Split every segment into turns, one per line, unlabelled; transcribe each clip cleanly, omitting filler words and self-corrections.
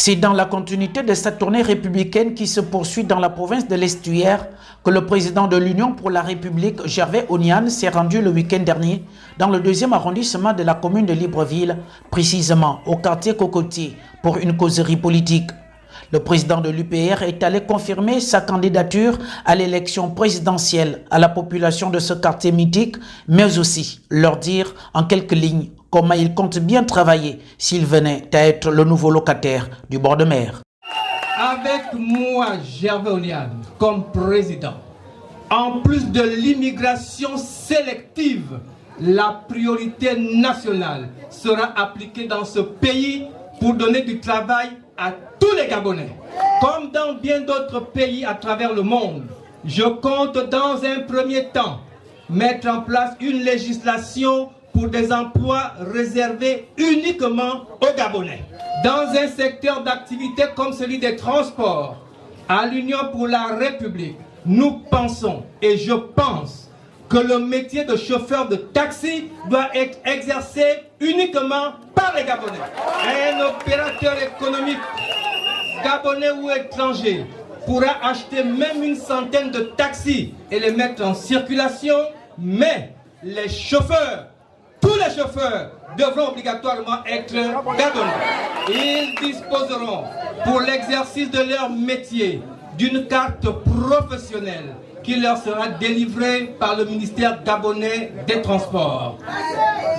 C'est dans la continuité de sa tournée républicaine qui se poursuit dans la province de l'Estuaire que le président de l'Union pour la République, Gervais Onyan, s'est rendu le week-end dernier dans le 2e arrondissement de la commune de Libreville, précisément au quartier Cocotier, pour une causerie politique. Le président de l'UPR est allé confirmer sa candidature à l'élection présidentielle à la population de ce quartier mythique, mais aussi leur dire en quelques lignes comment il compte bien travailler s'il venait à être le nouveau locataire du bord de mer.
Avec moi, Gervais Onyan, comme président, en plus de l'immigration sélective, la priorité nationale sera appliquée dans ce pays pour donner du travail à tous les Gabonais. Comme dans bien d'autres pays à travers le monde, je compte dans un premier temps mettre en place une législation pour des emplois réservés uniquement aux Gabonais. Dans un secteur d'activité comme celui des transports, à l'Union pour la République, nous pensons et je pense que le métier de chauffeur de taxi doit être exercé uniquement par les Gabonais. Un opérateur économique, Gabonais ou étranger, pourra acheter même une centaine de taxis et les mettre en circulation, mais les chauffeurs, tous les chauffeurs devront obligatoirement être Gabonais. Ils disposeront pour l'exercice de leur métier d'une carte professionnelle qui leur sera délivrée par le ministère gabonais des Transports.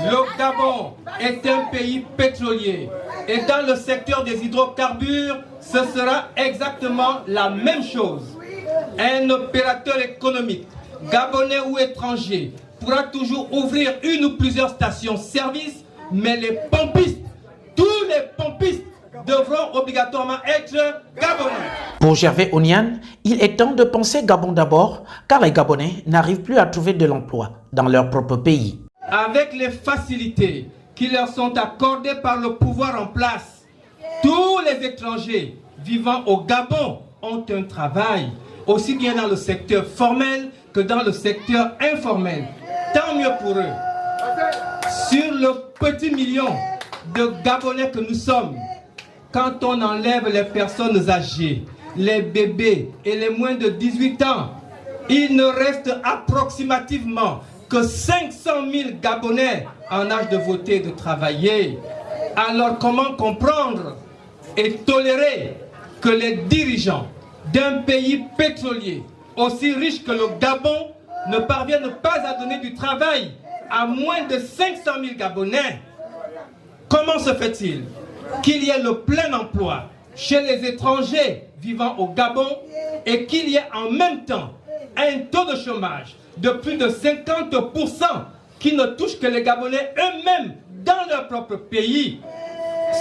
Le Gabon est un pays pétrolier et dans le secteur des hydrocarbures, ce sera exactement la même chose. Un opérateur économique, gabonais ou étranger, pourra toujours ouvrir une ou plusieurs stations-service, mais les pompistes, tous les pompistes, devront obligatoirement être Gabonais.
Pour Gervais Onyan, il est temps de penser Gabon d'abord, car les Gabonais n'arrivent plus à trouver de l'emploi dans leur propre pays.
Avec les facilités qui leur sont accordées par le pouvoir en place, tous les étrangers vivant au Gabon ont un travail, aussi bien dans le secteur formel que dans le secteur informel. Tant mieux pour eux. Sur le petit million de Gabonais que nous sommes, quand on enlève les personnes âgées, les bébés et les moins de 18 ans, il ne reste approximativement que 500 000 Gabonais en âge de voter et de travailler. Alors comment comprendre et tolérer que les dirigeants d'un pays pétrolier aussi riche que le Gabon ne parviennent pas à donner du travail à moins de 500 000 Gabonais? Comment se fait-il qu'il y ait le plein emploi chez les étrangers vivant au Gabon et qu'il y ait en même temps un taux de chômage de plus de 50% qui ne touche que les Gabonais eux-mêmes dans leur propre pays?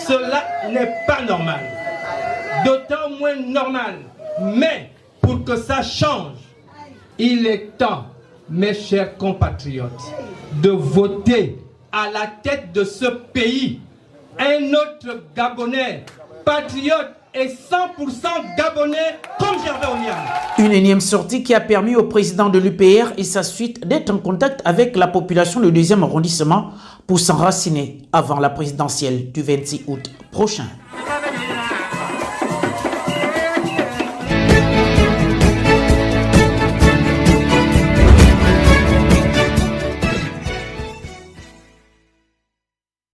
Cela n'est pas normal, d'autant moins normal. Mais pour que ça change, il est temps, mes chers compatriotes, de voter à la tête de ce pays un autre Gabonais, patriote et 100% Gabonais comme Gervais Onyan.
Une énième sortie qui a permis au président de l'UPR et sa suite d'être en contact avec la population du 2e arrondissement pour s'enraciner avant la présidentielle du 26 août prochain.